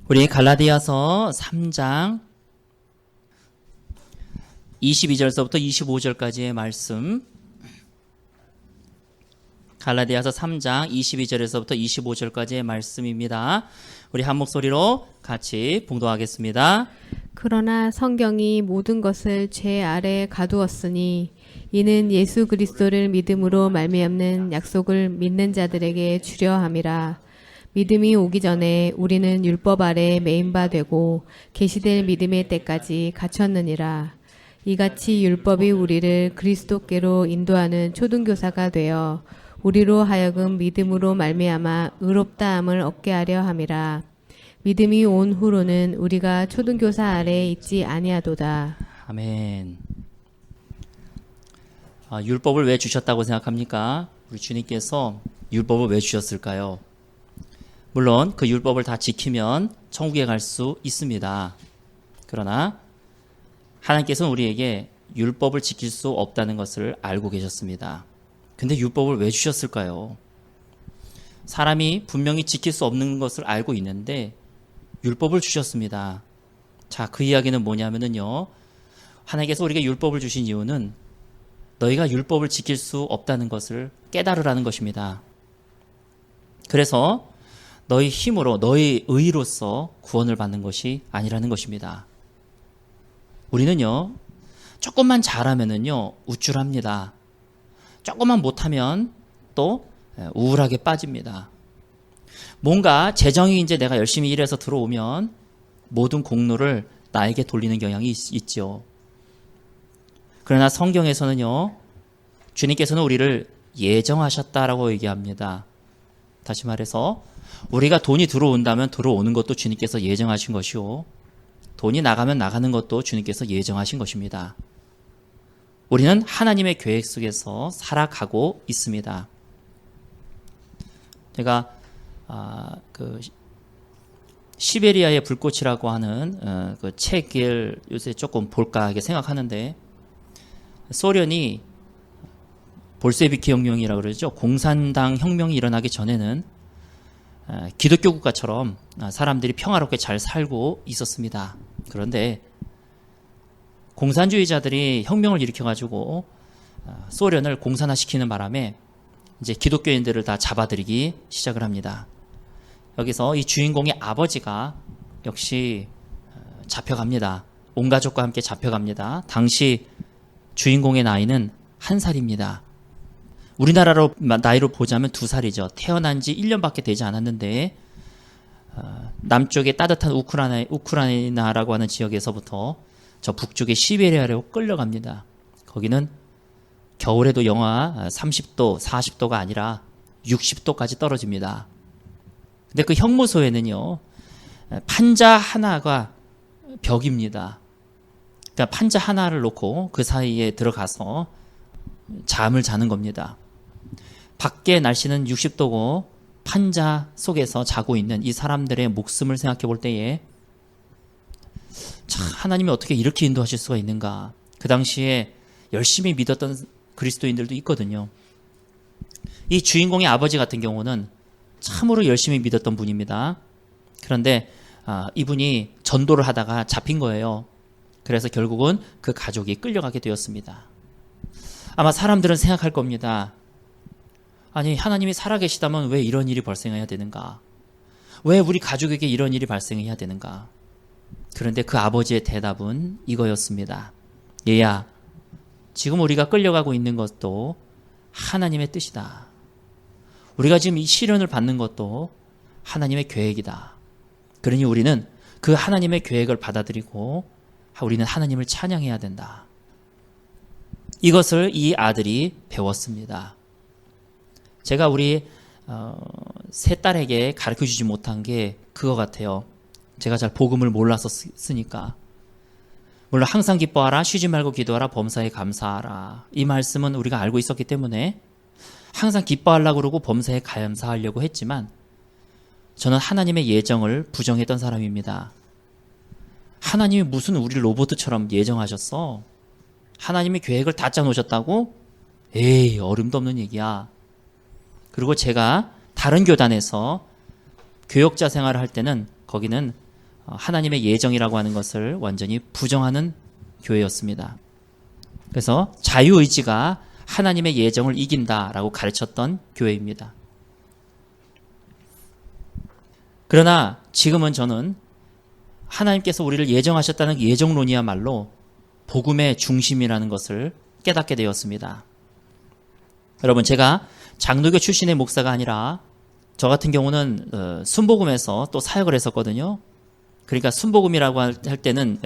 우리 갈라디아서 3장 22절서부터 25절까지의 말씀, 갈라디아서 3장 22절에서부터 25절까지의 말씀입니다. 우리 한 목소리로 같이 봉독하겠습니다. 그러나 성경이 모든 것을 죄 아래 가두었으니 이는 예수 그리스도를 믿음으로 말미암는 약속을 믿는 자들에게 주려 함이라. 믿음이 오기 전에 우리는 율법 아래 매인 바 되고 계시될 믿음의 때까지 갇혔느니라. 이같이 율법이 우리를 그리스도께로 인도하는 초등교사가 되어 우리로 하여금 믿음으로 말미암아 의롭다함을 얻게 하려 함이라. 믿음이 온 후로는 우리가 초등교사 아래에 있지 아니하도다. 아멘. 율법을 왜 주셨다고 생각합니까? 우리 주님께서 율법을 왜 주셨을까요? 물론 그 율법을 다 지키면 천국에 갈 수 있습니다. 그러나 하나님께서는 우리에게 율법을 지킬 수 없다는 것을 알고 계셨습니다. 근데 율법을 왜 주셨을까요? 사람이 분명히 지킬 수 없는 것을 알고 있는데 율법을 주셨습니다. 자, 그 이야기는 뭐냐면요, 하나님께서 우리에게 율법을 주신 이유는 너희가 율법을 지킬 수 없다는 것을 깨달으라는 것입니다. 그래서 너희 힘으로, 너희 의로서 구원을 받는 것이 아니라는 것입니다. 우리는요, 조금만 잘하면은요, 우쭐합니다. 조금만 못하면 또 우울하게 빠집니다. 뭔가 재정이 이제 내가 열심히 일해서 들어오면 모든 공로를 나에게 돌리는 경향이 있죠. 그러나 성경에서는요, 주님께서는 우리를 예정하셨다라고 얘기합니다. 다시 말해서 우리가 돈이 들어온다면 들어오는 것도 주님께서 예정하신 것이요, 돈이 나가면 나가는 것도 주님께서 예정하신 것입니다. 우리는 하나님의 계획 속에서 살아가고 있습니다. 제가 시베리아의 불꽃이라고 하는 그 책을 요새 조금 볼까 하게 생각하는데, 소련이 볼세비키 혁명이라고 그러죠. 공산당 혁명이 일어나기 전에는 기독교 국가처럼 사람들이 평화롭게 잘 살고 있었습니다. 그런데 공산주의자들이 혁명을 일으켜가지고 소련을 공산화시키는 바람에 이제 기독교인들을 다 잡아들이기 시작을 합니다. 여기서 이 주인공의 아버지가 역시 잡혀갑니다. 온 가족과 함께 잡혀갑니다. 당시 주인공의 나이는 1살입니다. 우리나라로 나이로 보자면 2살이죠. 태어난 지 1년밖에 되지 않았는데 남쪽의 따뜻한 우크라이나라고 하는 지역에서부터 저 북쪽의 시베리아로 끌려갑니다. 거기는 겨울에도 영하 30도, 40도가 아니라 60도까지 떨어집니다. 근데 그 형무소에는요, 판자 하나가 벽입니다. 그러니까 판자 하나를 놓고 그 사이에 들어가서 잠을 자는 겁니다. 밖에 날씨는 60도고 판자 속에서 자고 있는 이 사람들의 목숨을 생각해 볼 때에 참, 하나님이 어떻게 이렇게 인도하실 수가 있는가. 그 당시에 열심히 믿었던 그리스도인들도 있거든요. 이 주인공의 아버지 같은 경우는 참으로 열심히 믿었던 분입니다. 그런데 이분이 전도를 하다가 잡힌 거예요. 그래서 결국은 그 가족이 끌려가게 되었습니다. 아마 사람들은 생각할 겁니다. 아니, 하나님이 살아계시다면 왜 이런 일이 발생해야 되는가? 왜 우리 가족에게 이런 일이 발생해야 되는가? 그런데 그 아버지의 대답은 이거였습니다. 얘야, 지금 우리가 끌려가고 있는 것도 하나님의 뜻이다. 우리가 지금 이 시련을 받는 것도 하나님의 계획이다. 그러니 우리는 그 하나님의 계획을 받아들이고 우리는 하나님을 찬양해야 된다. 이것을 이 아들이 배웠습니다. 제가 우리 세 딸에게 가르쳐주지 못한 게 그거 같아요. 제가 잘 복음을 몰라서 쓰니까. 물론 항상 기뻐하라, 쉬지 말고 기도하라, 범사에 감사하라. 이 말씀은 우리가 알고 있었기 때문에 항상 기뻐하려고 그러고 범사에 감사하려고 했지만 저는 하나님의 예정을 부정했던 사람입니다. 하나님이 무슨 우리 로봇처럼 예정하셨어? 하나님이 계획을 다 짜놓으셨다고? 에이, 어림도 없는 얘기야. 그리고 제가 다른 교단에서 교역자 생활을 할 때는 거기는 하나님의 예정이라고 하는 것을 완전히 부정하는 교회였습니다. 그래서 자유의지가 하나님의 예정을 이긴다라고 가르쳤던 교회입니다. 그러나 지금은 저는 하나님께서 우리를 예정하셨다는 예정론이야말로 복음의 중심이라는 것을 깨닫게 되었습니다. 여러분, 제가 장로교 출신의 목사가 아니라 저 같은 경우는 순복음에서 또 사역을 했었거든요. 그러니까 순복음이라고 할 때는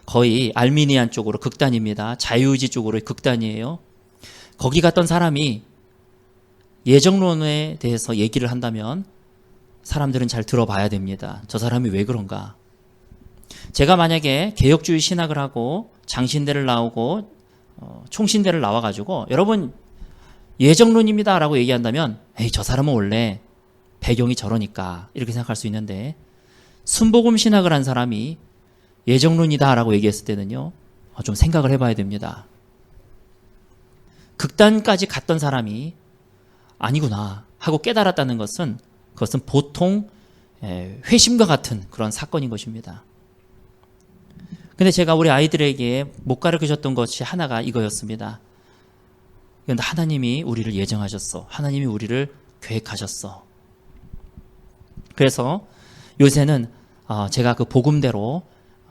거의 알미니안 쪽으로 극단입니다. 자유의지 쪽으로 극단이에요. 거기 갔던 사람이 예정론에 대해서 얘기를 한다면 사람들은 잘 들어봐야 됩니다. 저 사람이 왜 그런가? 제가 만약에 개혁주의 신학을 하고 장신대를 나오고 총신대를 나와가지고 여러분 예정론입니다 라고 얘기한다면 에이, 저 사람은 원래 배경이 저러니까 이렇게 생각할 수 있는데, 순복음 신학을 한 사람이 예정론이다 라고 얘기했을 때는요, 좀 생각을 해봐야 됩니다. 극단까지 갔던 사람이 아니구나 하고 깨달았다는 것은 그것은 보통 회심과 같은 그런 사건인 것입니다. 근데 제가 우리 아이들에게 못 가르치셨던 것이 하나가 이거였습니다. 그런데 하나님이 우리를 예정하셨어. 하나님이 우리를 계획하셨어. 그래서 요새는 제가 그 복음대로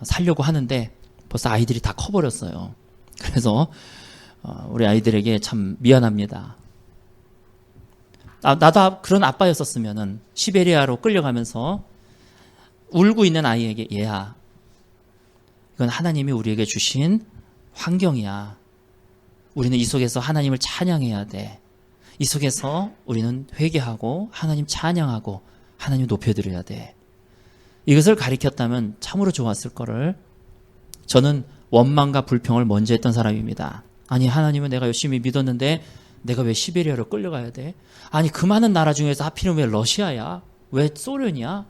살려고 하는데 벌써 아이들이 다 커버렸어요. 그래서 우리 아이들에게 참 미안합니다. 나도 그런 아빠였었으면은 시베리아로 끌려가면서 울고 있는 아이에게 얘야, 이건 하나님이 우리에게 주신 환경이야. 우리는 이 속에서 하나님을 찬양해야 돼. 이 속에서 우리는 회개하고 하나님 찬양하고 하나님 높여드려야 돼. 이것을 가르쳤다면 참으로 좋았을 거를. 저는 원망과 불평을 먼저 했던 사람입니다. 아니, 하나님은 내가 열심히 믿었는데 내가 왜 시베리아로 끌려가야 돼? 아니, 그 많은 나라 중에서 하필이면 왜 러시아야? 왜 소련이야?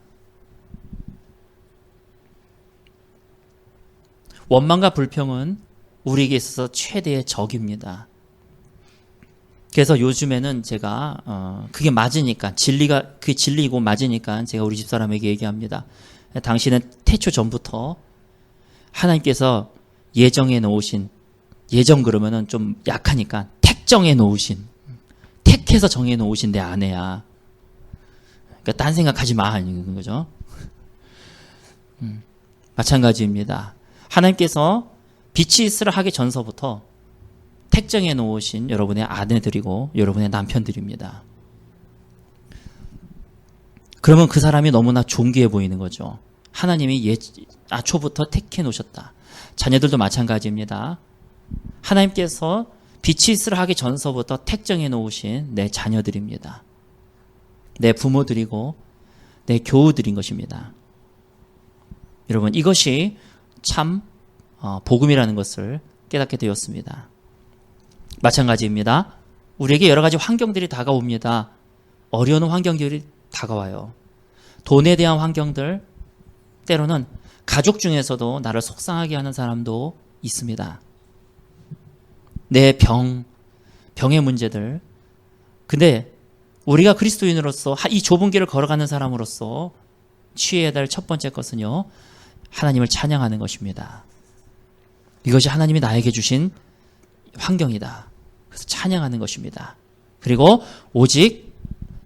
원망과 불평은 우리에게 있어서 최대의 적입니다. 그래서 요즘에는 제가 그게 맞으니까, 그게 진리이고 맞으니까 제가 우리 집사람에게 얘기합니다. 당신은 태초 전부터 하나님께서 예정해 놓으신, 예정 그러면은 좀 약하니까 택정해 놓으신, 택해서 정해 놓으신 내 아내야. 그러니까 딴 생각하지 마, 이런 거죠. 마찬가지입니다. 하나님께서 빛이 있으라 하기 전서부터 택정해 놓으신 여러분의 아내들이고 여러분의 남편들입니다. 그러면 그 사람이 너무나 존귀해 보이는 거죠. 하나님이 초부터 택해 놓으셨다. 자녀들도 마찬가지입니다. 하나님께서 빛이 있으라 하기 전서부터 택정해 놓으신 내 자녀들입니다. 내 부모들이고 내 교우들인 것입니다. 여러분, 이것이 참 복음이라는 것을 깨닫게 되었습니다. 마찬가지입니다. 우리에게 여러 가지 환경들이 다가옵니다. 어려운 환경들이 다가와요. 돈에 대한 환경들, 때로는 가족 중에서도 나를 속상하게 하는 사람도 있습니다. 내 병의 문제들. 근데 우리가 그리스도인으로서 이 좁은 길을 걸어가는 사람으로서 취해야 될 첫 번째 것은요, 하나님을 찬양하는 것입니다. 이것이 하나님이 나에게 주신 환경이다. 그래서 찬양하는 것입니다. 그리고 오직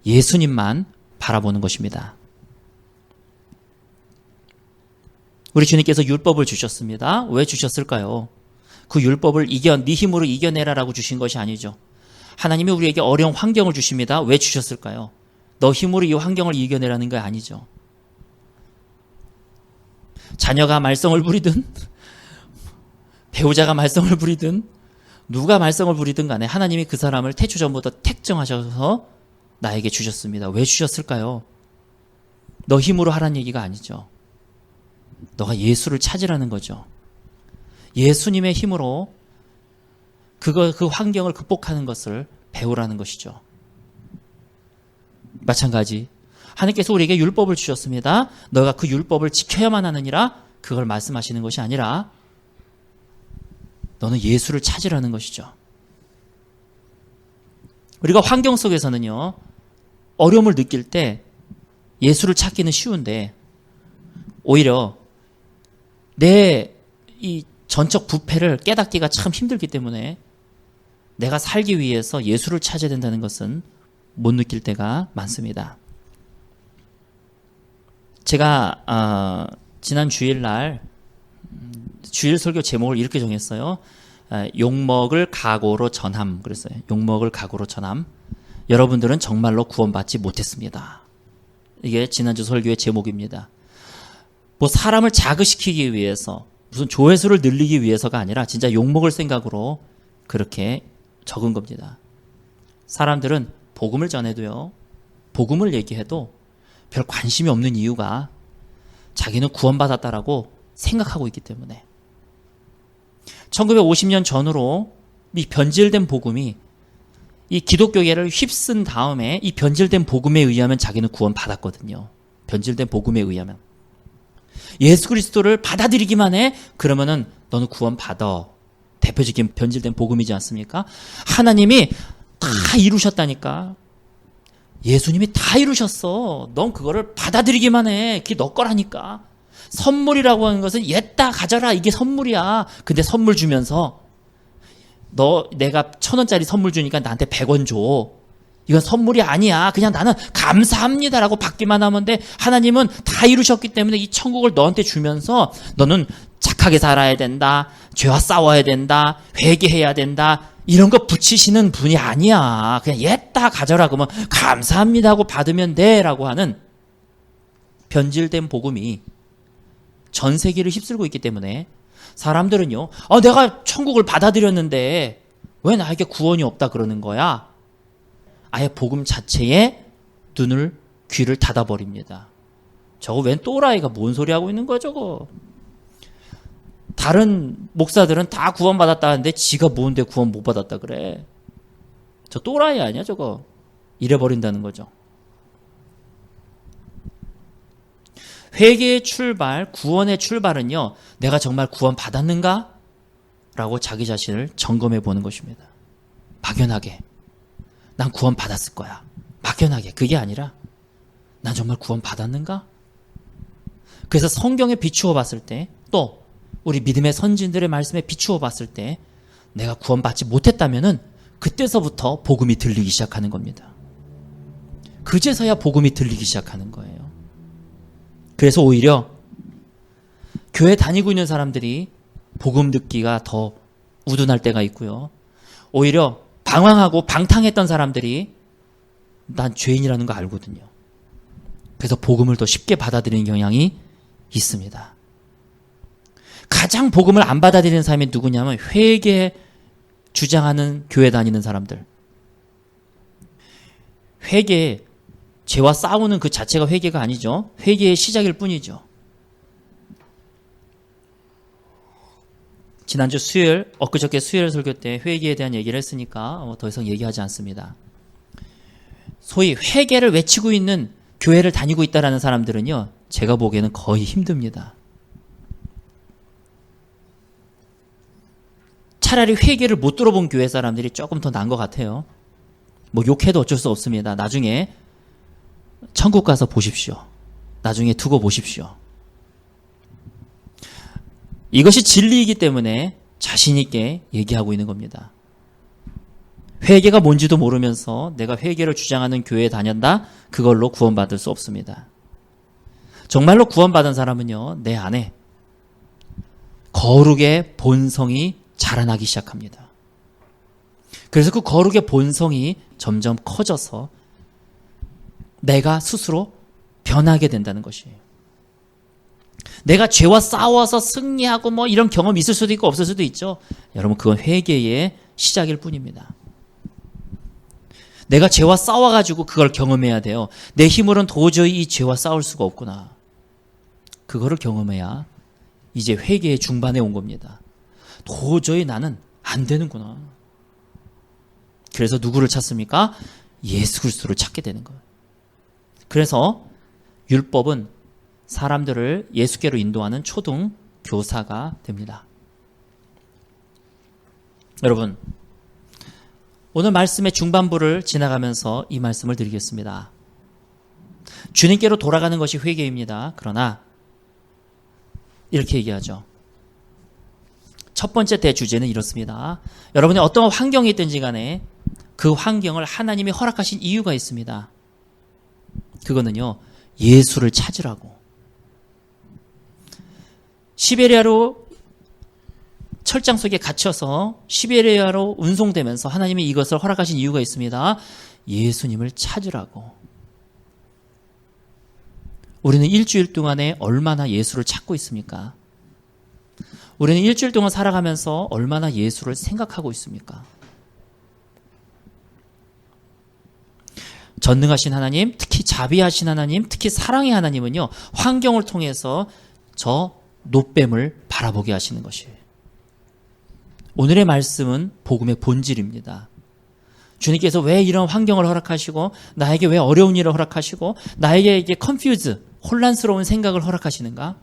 예수님만 바라보는 것입니다. 우리 주님께서 율법을 주셨습니다. 왜 주셨을까요? 그 율법을 네 힘으로 이겨내라라고 주신 것이 아니죠. 하나님이 우리에게 어려운 환경을 주십니다. 왜 주셨을까요? 너 힘으로 이 환경을 이겨내라는 거 아니죠. 자녀가 말썽을 부리든 배우자가 말썽을 부리든 누가 말썽을 부리든 간에 하나님이 그 사람을 태초 전부터 택정하셔서 나에게 주셨습니다. 왜 주셨을까요? 너 힘으로 하라는 얘기가 아니죠. 너가 예수를 찾으라는 거죠. 예수님의 힘으로 그 환경을 극복하는 것을 배우라는 것이죠. 마찬가지. 하나님께서 우리에게 율법을 주셨습니다. 너가 그 율법을 지켜야만 하느니라, 그걸 말씀하시는 것이 아니라 너는 예수를 찾으라는 것이죠. 우리가 환경 속에서는요, 어려움을 느낄 때 예수를 찾기는 쉬운데 오히려 내 이 전적 부패를 깨닫기가 참 힘들기 때문에 내가 살기 위해서 예수를 찾아야 된다는 것은 못 느낄 때가 많습니다. 제가 지난 주일날 주일 설교 제목을 이렇게 정했어요. 욕먹을 각오로 전함. 그랬어요. 욕먹을 각오로 전함. 여러분들은 정말로 구원받지 못했습니다. 이게 지난주 설교의 제목입니다. 뭐 사람을 자극시키기 위해서 무슨 조회수를 늘리기 위해서가 아니라 진짜 욕먹을 생각으로 그렇게 적은 겁니다. 사람들은 복음을 전해도요, 복음을 얘기해도 별 관심이 없는 이유가 자기는 구원받았다라고 생각하고 있기 때문에 1950년 전후로 이 변질된 복음이 이 기독교계를 휩쓴 다음에 이 변질된 복음에 의하면 자기는 구원받았거든요. 변질된 복음에 의하면. 예수 그리스도를 받아들이기만 해? 그러면은 너는 구원받아. 대표적인 변질된 복음이지 않습니까? 하나님이 다 이루셨다니까. 예수님이 다 이루셨어. 넌 그거를 받아들이기만 해. 그게 너 거라니까. 선물이라고 하는 것은 옛다 가져라. 이게 선물이야. 근데 선물 주면서 내가 1,000원짜리 선물 주니까 나한테 100원 줘. 이건 선물이 아니야. 그냥 나는 감사합니다라고 받기만 하면 돼. 하나님은 다 이루셨기 때문에 이 천국을 너한테 주면서 너는 착하게 살아야 된다. 죄와 싸워야 된다. 회개해야 된다. 이런 거 붙이시는 분이 아니야. 그냥 옛다 가져라. 그러면 감사합니다 하고 받으면 돼. 라고 하는 변질된 복음이 전 세계를 휩쓸고 있기 때문에 사람들은요, 내가 천국을 받아들였는데 왜 나에게 구원이 없다 그러는 거야? 아예 복음 자체에 눈을, 귀를 닫아버립니다. 저거 웬 또라이가 뭔 소리 하고 있는 거야, 저거. 다른 목사들은 다 구원받았다 하는데 지가 뭔데 구원 못 받았다 그래. 저 또라이 아니야, 저거. 이래버린다는 거죠. 회개의 출발, 구원의 출발은요, 내가 정말 구원받았는가? 라고 자기 자신을 점검해 보는 것입니다. 막연하게. 난 구원받았을 거야. 막연하게. 그게 아니라, 난 정말 구원받았는가? 그래서 성경에 비추어 봤을 때, 또, 우리 믿음의 선진들의 말씀에 비추어 봤을 때, 내가 구원받지 못했다면은, 그때서부터 복음이 들리기 시작하는 겁니다. 그제서야 복음이 들리기 시작하는 거예요. 그래서 오히려 교회 다니고 있는 사람들이 복음 듣기가 더 우둔할 때가 있고요. 오히려 방황하고 방탕했던 사람들이 난 죄인이라는 거 알거든요. 그래서 복음을 더 쉽게 받아들이는 경향이 있습니다. 가장 복음을 안 받아들이는 사람이 누구냐면 회개 주장하는 교회 다니는 사람들. 회개, 죄와 싸우는 그 자체가 회개가 아니죠. 회개의 시작일 뿐이죠. 지난주 수요일, 엊그저께 수요일 설교 때 회개에 대한 얘기를 했으니까 더 이상 얘기하지 않습니다. 소위 회개를 외치고 있는 교회를 다니고 있다라는 사람들은요, 제가 보기에는 거의 힘듭니다. 차라리 회개를 못 들어본 교회 사람들이 조금 더 나은 것 같아요. 뭐 욕해도 어쩔 수 없습니다. 나중에 천국 가서 보십시오. 나중에 두고 보십시오. 이것이 진리이기 때문에 자신 있게 얘기하고 있는 겁니다. 회개가 뭔지도 모르면서 내가 회개를 주장하는 교회에 다녔다? 그걸로 구원받을 수 없습니다. 정말로 구원받은 사람은요, 내 안에 거룩의 본성이 자라나기 시작합니다. 그래서 그 거룩의 본성이 점점 커져서 내가 스스로 변하게 된다는 것이에요. 내가 죄와 싸워서 승리하고 뭐 이런 경험이 있을 수도 있고 없을 수도 있죠. 여러분, 그건 회개의 시작일 뿐입니다. 내가 죄와 싸워가지고 그걸 경험해야 돼요. 내 힘으로는 도저히 이 죄와 싸울 수가 없구나. 그거를 경험해야 이제 회개의 중반에 온 겁니다. 도저히 나는 안 되는구나. 그래서 누구를 찾습니까? 예수 그리스도를 찾게 되는 거예요. 그래서 율법은 사람들을 예수께로 인도하는 초등 교사가 됩니다. 여러분, 오늘 말씀의 중반부를 지나가면서 이 말씀을 드리겠습니다. 주님께로 돌아가는 것이 회개입니다. 그러나 이렇게 얘기하죠. 첫 번째 대주제는 이렇습니다. 여러분이 어떤 환경이 있든지 간에 그 환경을 하나님이 허락하신 이유가 있습니다. 그거는요, 예수를 찾으라고. 시베리아로 철장 속에 갇혀서 시베리아로 운송되면서 하나님이 이것을 허락하신 이유가 있습니다. 예수님을 찾으라고. 우리는 일주일 동안에 얼마나 예수를 찾고 있습니까? 우리는 일주일 동안 살아가면서 얼마나 예수를 생각하고 있습니까? 전능하신 하나님, 특히 자비하신 하나님, 특히 사랑의 하나님은요, 환경을 통해서 저 노뱀을 바라보게 하시는 것이에요. 오늘의 말씀은 복음의 본질입니다. 주님께서 왜 이런 환경을 허락하시고, 나에게 왜 어려운 일을 허락하시고, 나에게 이게 혼란스러운 생각을 허락하시는가?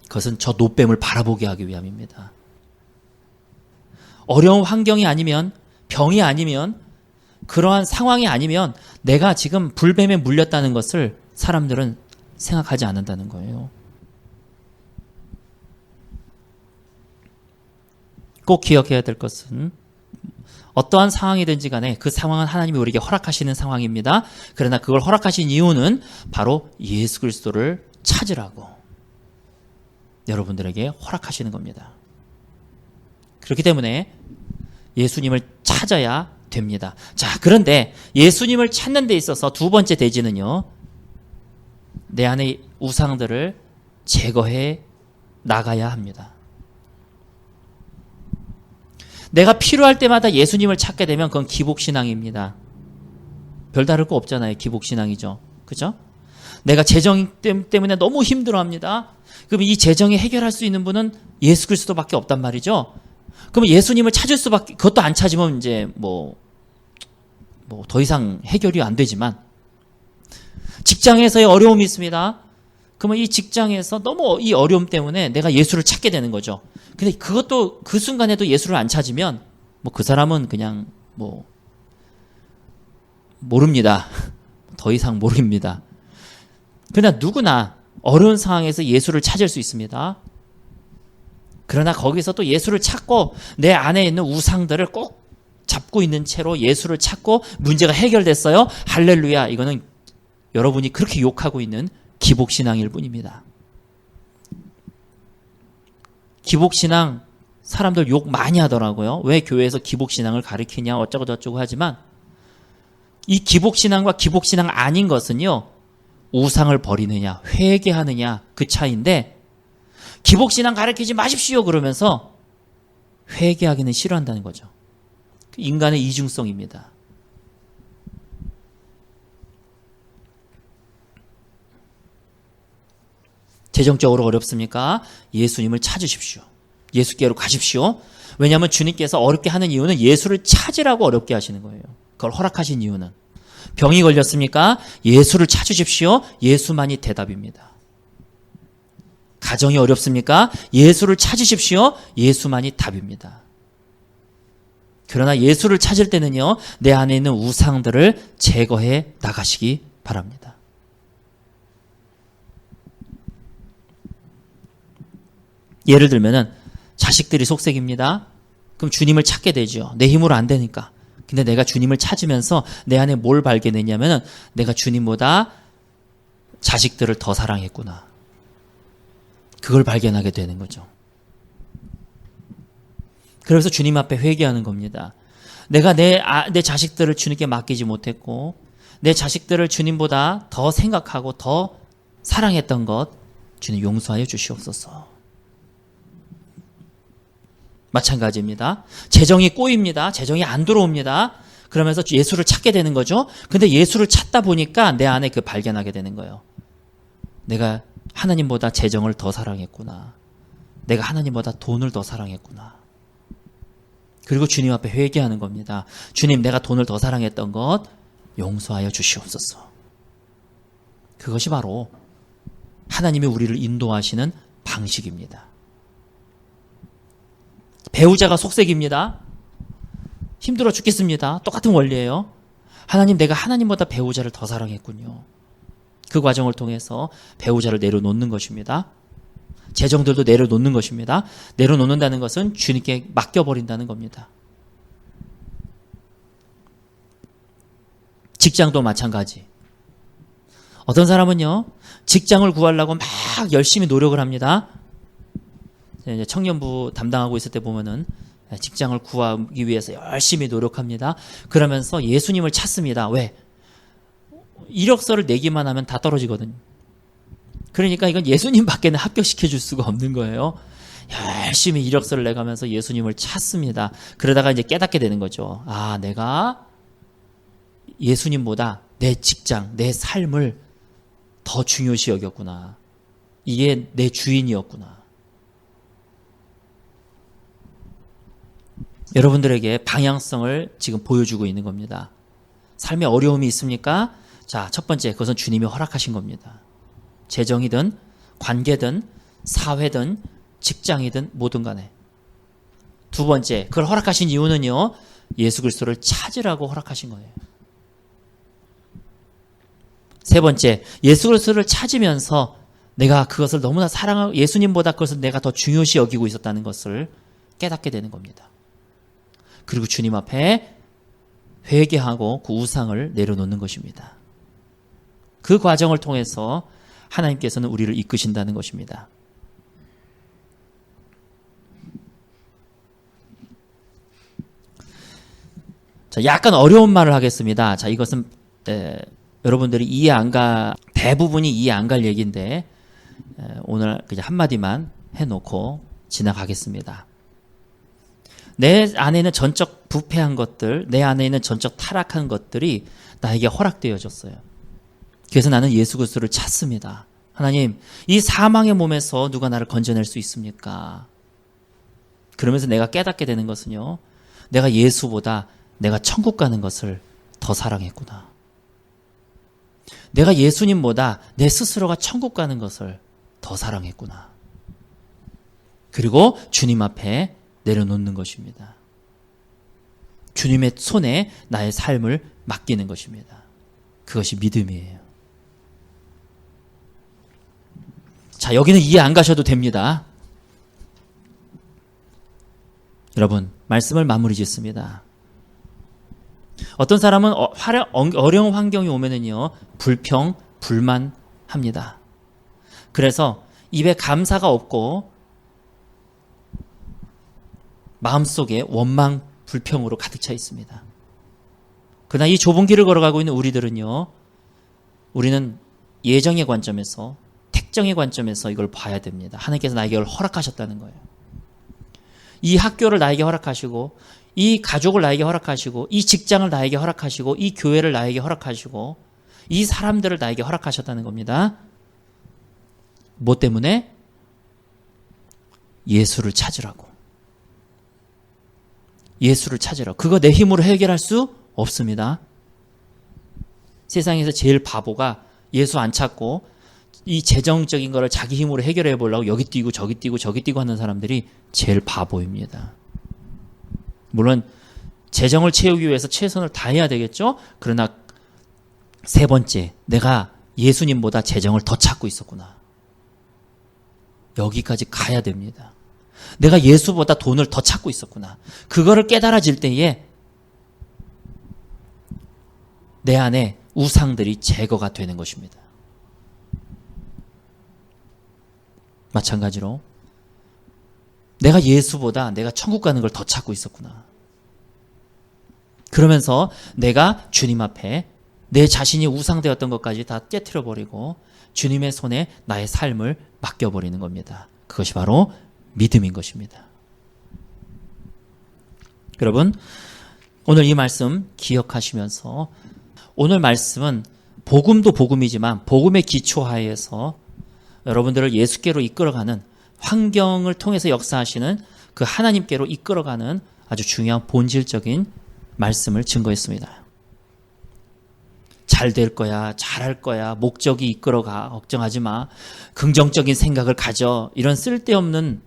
그것은 저 노뱀을 바라보게 하기 위함입니다. 어려운 환경이 아니면, 병이 아니면, 그러한 상황이 아니면 내가 지금 불뱀에 물렸다는 것을 사람들은 생각하지 않는다는 거예요. 꼭 기억해야 될 것은 어떠한 상황이든지 간에 그 상황은 하나님이 우리에게 허락하시는 상황입니다. 그러나 그걸 허락하신 이유는 바로 예수 그리스도를 찾으라고 여러분들에게 허락하시는 겁니다. 그렇기 때문에 예수님을 찾아야 됩니다. 자, 그런데 예수님을 찾는 데 있어서 두 번째 대지는요, 내 안의 우상들을 제거해 나가야 합니다. 내가 필요할 때마다 예수님을 찾게 되면 그건 기복신앙입니다. 별다를 거 없잖아요. 기복신앙이죠. 그죠? 내가 재정 때문에 너무 힘들어합니다. 그럼 이 재정이 해결할 수 있는 분은 예수 그리스도밖에 없단 말이죠. 그러면 예수님을 찾을 수밖에, 그것도 안 찾으면 이제 더 이상 해결이 안 되지만, 직장에서의 어려움이 있습니다. 그러면 이 직장에서 너무 이 어려움 때문에 내가 예수를 찾게 되는 거죠. 근데 그것도 그 순간에도 예수를 안 찾으면 그 사람은 그냥 모릅니다. 더 이상 모릅니다. 그러나 누구나 어려운 상황에서 예수를 찾을 수 있습니다. 그러나 거기서 또 예수를 찾고 내 안에 있는 우상들을 꼭 잡고 있는 채로 예수를 찾고 문제가 해결됐어요. 할렐루야. 이거는 여러분이 그렇게 욕하고 있는 기복신앙일 뿐입니다. 기복신앙 사람들 욕 많이 하더라고요. 왜 교회에서 기복신앙을 가르치냐 어쩌고 저쩌고 하지만 이 기복신앙과 기복신앙 아닌 것은요, 우상을 버리느냐 회개하느냐 그 차이인데, 기복신앙 가르치지 마십시오 그러면서 회개하기는 싫어한다는 거죠. 인간의 이중성입니다. 재정적으로 어렵습니까? 예수님을 찾으십시오. 예수께로 가십시오. 왜냐하면 주님께서 어렵게 하는 이유는 예수를 찾으라고 어렵게 하시는 거예요. 그걸 허락하신 이유는. 병이 걸렸습니까? 예수를 찾으십시오. 예수만이 대답입니다. 가정이 어렵습니까? 예수를 찾으십시오. 예수만이 답입니다. 그러나 예수를 찾을 때는요, 내 안에 있는 우상들을 제거해 나가시기 바랍니다. 예를 들면은 자식들이 속색입니다. 그럼 주님을 찾게 되죠. 내 힘으로 안 되니까. 근데 내가 주님을 찾으면서 내 안에 뭘 발견했냐면은 내가 주님보다 자식들을 더 사랑했구나. 그걸 발견하게 되는 거죠. 그래서 주님 앞에 회개하는 겁니다. 내가 내 자식들을 주님께 맡기지 못했고, 내 자식들을 주님보다 더 생각하고 더 사랑했던 것, 주님 용서하여 주시옵소서. 마찬가지입니다. 재정이 꼬입니다. 재정이 안 들어옵니다. 그러면서 예수를 찾게 되는 거죠. 근데 예수를 찾다 보니까 내 안에 그 발견하게 되는 거예요. 내가 하나님보다 재정을 더 사랑했구나. 내가 하나님보다 돈을 더 사랑했구나. 그리고 주님 앞에 회개하는 겁니다. 주님, 내가 돈을 더 사랑했던 것 용서하여 주시옵소서. 그것이 바로 하나님이 우리를 인도하시는 방식입니다. 배우자가 속색입니다. 힘들어 죽겠습니다. 똑같은 원리예요. 하나님, 내가 하나님보다 배우자를 더 사랑했군요. 그 과정을 통해서 배우자를 내려놓는 것입니다. 재정들도 내려놓는 것입니다. 내려놓는다는 것은 주님께 맡겨버린다는 겁니다. 직장도 마찬가지. 어떤 사람은요, 직장을 구하려고 막 열심히 노력을 합니다. 이제 청년부 담당하고 있을 때 보면은 직장을 구하기 위해서 열심히 노력합니다. 그러면서 예수님을 찾습니다. 왜? 이력서를 내기만 하면 다 떨어지거든요. 그러니까 이건 예수님밖에는 합격시켜 줄 수가 없는 거예요. 열심히 이력서를 내가면서 예수님을 찾습니다. 그러다가 이제 깨닫게 되는 거죠. 아, 내가 예수님보다 내 직장, 내 삶을 더 중요시 여겼구나. 이게 내 주인이었구나. 여러분들에게 방향성을 지금 보여주고 있는 겁니다. 삶에 어려움이 있습니까? 자, 첫 번째, 그것은 주님이 허락하신 겁니다. 재정이든 관계든 사회든 직장이든 뭐든 간에. 두 번째, 그걸 허락하신 이유는요, 예수 그리스도를 찾으라고 허락하신 거예요. 세 번째, 예수 그리스도를 찾으면서 내가 그것을 너무나 사랑하고 예수님보다 그것을 내가 더 중요시 여기고 있었다는 것을 깨닫게 되는 겁니다. 그리고 주님 앞에 회개하고 그 우상을 내려놓는 것입니다. 그 과정을 통해서 하나님께서는 우리를 이끄신다는 것입니다. 자, 약간 어려운 말을 하겠습니다. 자, 이것은 여러분들이 대부분이 이해 안 갈 얘기인데 오늘 그냥 한마디만 해놓고 지나가겠습니다. 내 안에 있는 전적 부패한 것들, 내 안에 있는 전적 타락한 것들이 나에게 허락되어졌어요. 그래서 나는 예수 그리스도를 찾습니다. 하나님, 이 사망의 몸에서 누가 나를 건져낼 수 있습니까? 그러면서 내가 깨닫게 되는 것은요, 내가 예수보다 내가 천국 가는 것을 더 사랑했구나. 내가 예수님보다 내 스스로가 천국 가는 것을 더 사랑했구나. 그리고 주님 앞에 내려놓는 것입니다. 주님의 손에 나의 삶을 맡기는 것입니다. 그것이 믿음이에요. 자, 여기는 이해 안 가셔도 됩니다. 여러분, 말씀을 마무리 짓습니다. 어떤 사람은 어려운 환경이 오면은요, 불평, 불만합니다. 그래서 입에 감사가 없고 마음속에 원망, 불평으로 가득 차 있습니다. 그러나 이 좁은 길을 걸어가고 있는 우리들은요, 우리는 예정의 관점에서, 택정의 관점에서 이걸 봐야 됩니다. 하나님께서 나에게 이걸 허락하셨다는 거예요. 이 학교를 나에게 허락하시고, 이 가족을 나에게 허락하시고, 이 직장을 나에게 허락하시고, 이 교회를 나에게 허락하시고, 이 사람들을 나에게 허락하셨다는 겁니다. 뭐 때문에? 예수를 찾으라고. 예수를 찾으라고. 그거 내 힘으로 해결할 수 없습니다. 세상에서 제일 바보가 예수 안 찾고 이 재정적인 거를 자기 힘으로 해결해 보려고 여기 뛰고 저기 뛰고 저기 뛰고 하는 사람들이 제일 바보입니다. 물론 재정을 채우기 위해서 최선을 다해야 되겠죠. 그러나 세 번째, 내가 예수님보다 재정을 더 찾고 있었구나. 여기까지 가야 됩니다. 내가 예수보다 돈을 더 찾고 있었구나. 그거를 깨달아질 때에 내 안에 우상들이 제거가 되는 것입니다. 마찬가지로 내가 예수보다 내가 천국 가는 걸 더 찾고 있었구나. 그러면서 내가 주님 앞에 내 자신이 우상되었던 것까지 다 깨트려버리고 주님의 손에 나의 삶을 맡겨버리는 겁니다. 그것이 바로 믿음인 것입니다. 여러분, 오늘 이 말씀 기억하시면서 오늘 말씀은 복음도 복음이지만 복음의 기초하에서 여러분들을 예수께로 이끌어가는, 환경을 통해서 역사하시는 그 하나님께로 이끌어가는 아주 중요한 본질적인 말씀을 증거했습니다. 잘 될 거야, 잘할 거야, 목적이 이끌어가, 걱정하지 마, 긍정적인 생각을 가져, 이런 쓸데없는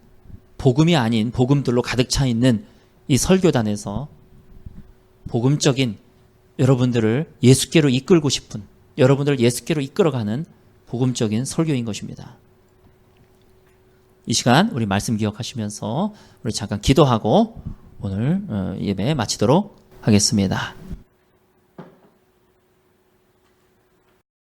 복음이 아닌 복음들로 가득 차 있는 이 설교단에서 복음적인 여러분들을 예수께로 이끌고 싶은 여러분들 예수께로 이끌어가는 복음적인 설교인 것입니다. 이 시간 우리 말씀 기억하시면서 우리 잠깐 기도하고 오늘 예배 마치도록 하겠습니다.